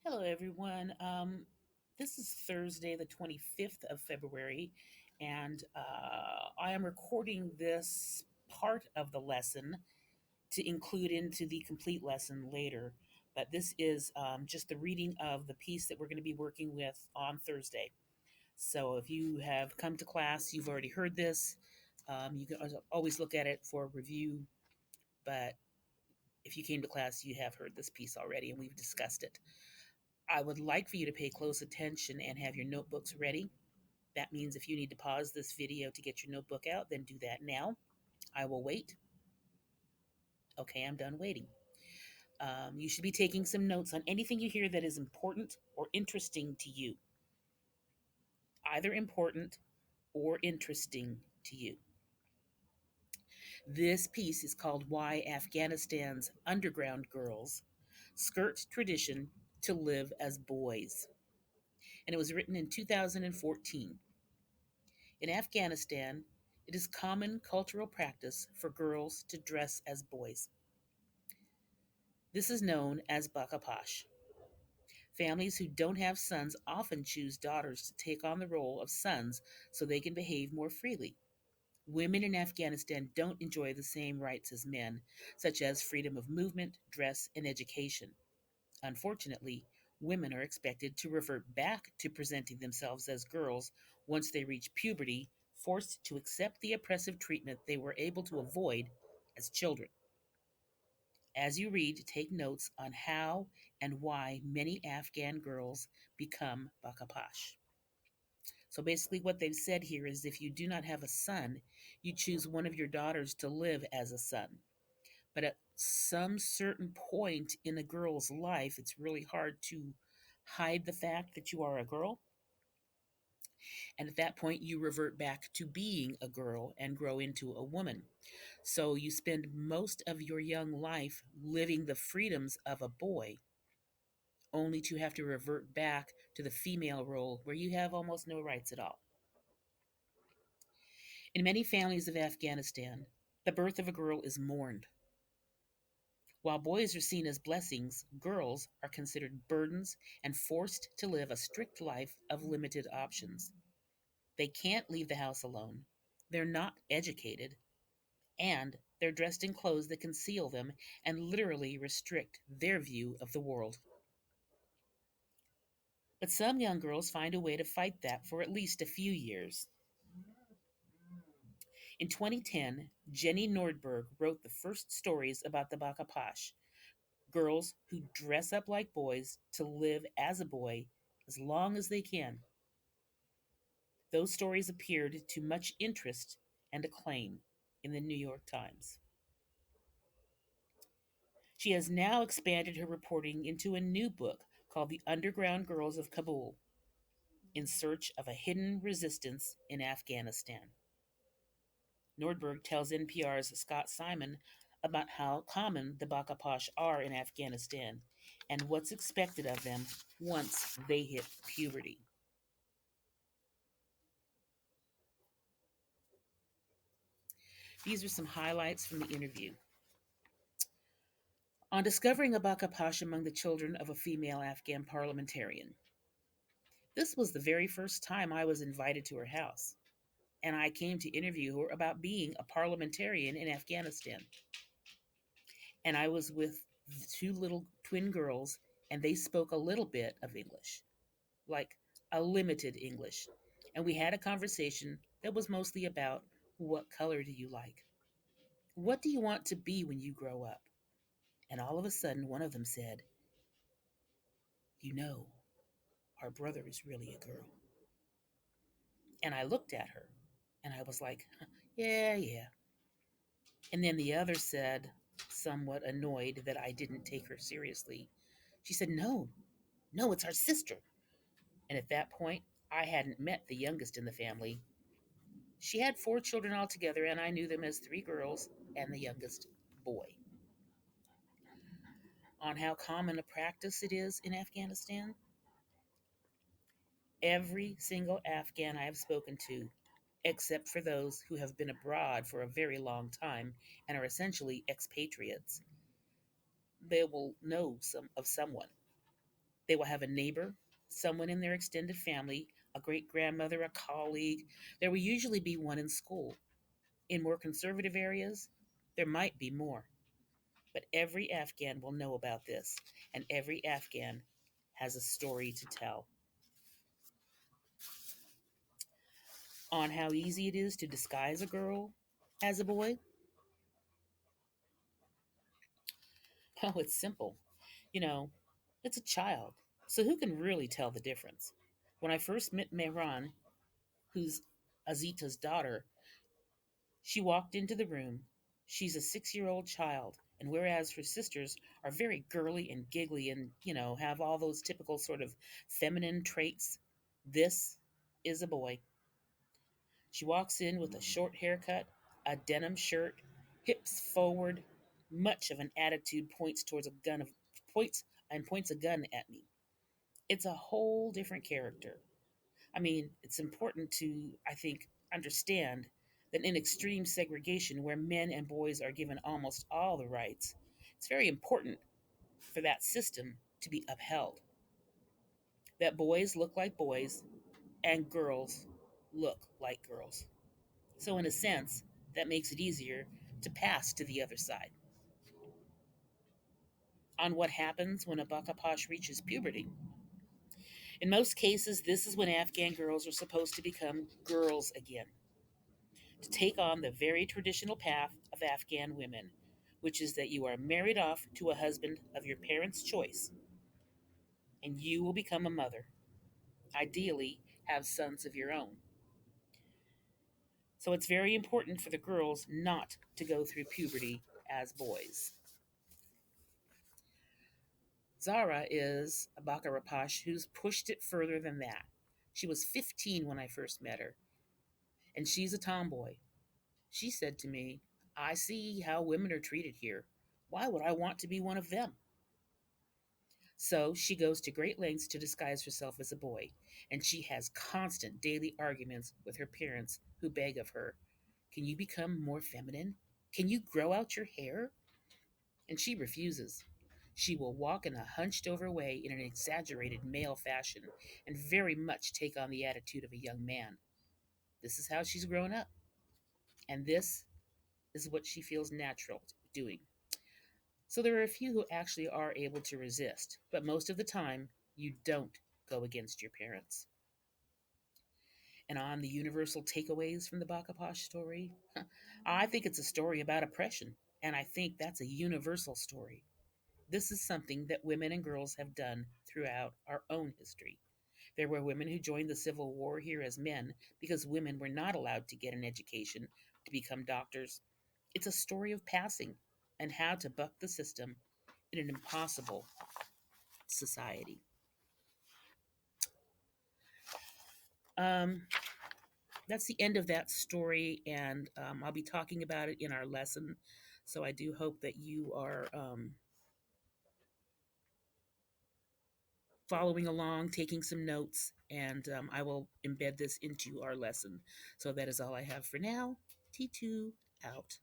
Hello, everyone. This is Thursday, the 25th of February, and I am recording this part of the lesson to include into the complete lesson later. But this is just the reading of the piece that we're going to be working with on Thursday. So if you have come to class, you've already heard this. You can always look at it for review, but if you came to class, you have heard this piece already, and we've discussed it. I would like for you to pay close attention and have your notebooks ready. That means if you need to pause this video to get your notebook out, then do that now. I will wait. Okay, I'm done waiting. You should be taking some notes on anything you hear that is important or interesting to you, either important or interesting to you. This piece is called Why Afghanistan's Underground Girls Skirt Tradition to Live as Boys, and it was written in 2014. In Afghanistan, it is common cultural practice for girls to dress as boys. This is known as bakapash. Families who don't have sons often choose daughters to take on the role of sons so they can behave more freely. Women in Afghanistan don't enjoy the same rights as men, such as freedom of movement, dress, and education. Unfortunately, women are expected to revert back to presenting themselves as girls once they reach puberty, forced to accept the oppressive treatment they were able to avoid as children. As you read, take notes on how and why many Afghan girls become bakapash. So basically, what they've said here is if you do not have a son, you choose one of your daughters to live as a son. But at some certain point in a girl's life, it's really hard to hide the fact that you are a girl. And at that point, you revert back to being a girl and grow into a woman. So you spend most of your young life living the freedoms of a boy, only to have to revert back to the female role where you have almost no rights at all. In many families of Afghanistan, the birth of a girl is mourned. While boys are seen as blessings, girls are considered burdens and forced to live a strict life of limited options. They can't leave the house alone, they're not educated, and they're dressed in clothes that conceal them and literally restrict their view of the world. But some young girls find a way to fight that for at least a few years. In 2010, Jenny Nordberg wrote the first stories about the Bakapash, girls who dress up like boys to live as a boy as long as they can. Those stories appeared to much interest and acclaim in the New York Times. She has now expanded her reporting into a new book called The Underground Girls of Kabul In Search of a Hidden Resistance in Afghanistan. Nordberg tells NPR's Scott Simon about how common the Bakapash are in Afghanistan and what's expected of them once they hit puberty. These are some highlights from the interview. On discovering a Bakapash among the children of a female Afghan parliamentarian. This was the very first time I was invited to her house, and I came to interview her about being a parliamentarian in Afghanistan. And I was with the two little twin girls, and they spoke a little bit of English, like a limited English. And we had a conversation that was mostly about what color do you like? What do you want to be when you grow up? And all of a sudden, one of them said, You know, our brother is really a girl. And I looked at her and I was like, Yeah, yeah. And then the other said, somewhat annoyed that I didn't take her seriously, she said, No, no, it's our sister. And at that point, I hadn't met the youngest in the family. She had four children altogether, and I knew them as three girls and the youngest boy. On how common a practice it is in Afghanistan, every single Afghan I have spoken to, except for those who have been abroad for a very long time and are essentially expatriates, they will know some of someone. They will have a neighbor, someone in their extended family, a great grandmother, a colleague. There will usually be one in school. In more conservative areas, there might be more. But every Afghan will know about this, and every Afghan has a story to tell on how easy it is to disguise a girl as a boy. Oh, it's simple. You know, it's a child. So who can really tell the difference? When I first met Mehran, who's Azita's daughter, she walked into the room. She's a 6 year old child, and whereas her sisters are very girly and giggly and, have all those typical sort of feminine traits, this is a boy. She walks in with a short haircut, a denim shirt, hips forward, much of an attitude points points a gun at me. It's a whole different character. I mean, it's important to, I think, understand that in extreme segregation, where men and boys are given almost all the rights, it's very important for that system to be upheld. That boys look like boys and girls look like girls. So, in a sense, that makes it easier to pass to the other side. On what happens when a Bakapash reaches puberty. In most cases, this is when Afghan girls are supposed to become girls again, to take on the very traditional path of Afghan women, which is that you are married off to a husband of your parents' choice, and you will become a mother, ideally, have sons of your own. So it's very important for the girls not to go through puberty as boys. Zara is a Bakarapash who's pushed it further than that. She was 15 when I first met her, and she's a tomboy. She said to me, I see how women are treated here. Why would I want to be one of them? So she goes to great lengths to disguise herself as a boy, and she has constant daily arguments with her parents who beg of her, can you become more feminine? Can you grow out your hair? And she refuses. She will walk in a hunched over way in an exaggerated male fashion and very much take on the attitude of a young man. This is how she's grown up, and this is what she feels natural doing. So there are a few who actually are able to resist, but most of the time, you don't go against your parents. And on the universal takeaways from the Bakaposh story, I think it's a story about oppression, and I think that's a universal story. This is something that women and girls have done throughout our own history. There were women who joined the Civil War here as men because women were not allowed to get an education to become doctors. It's a story of passing and how to buck the system in an impossible society. Um, that's the end of that story, and I'll be talking about it in our lesson. So I do hope that you are following along, taking some notes, and I will embed this into our lesson. So that is all I have for now. T2 out.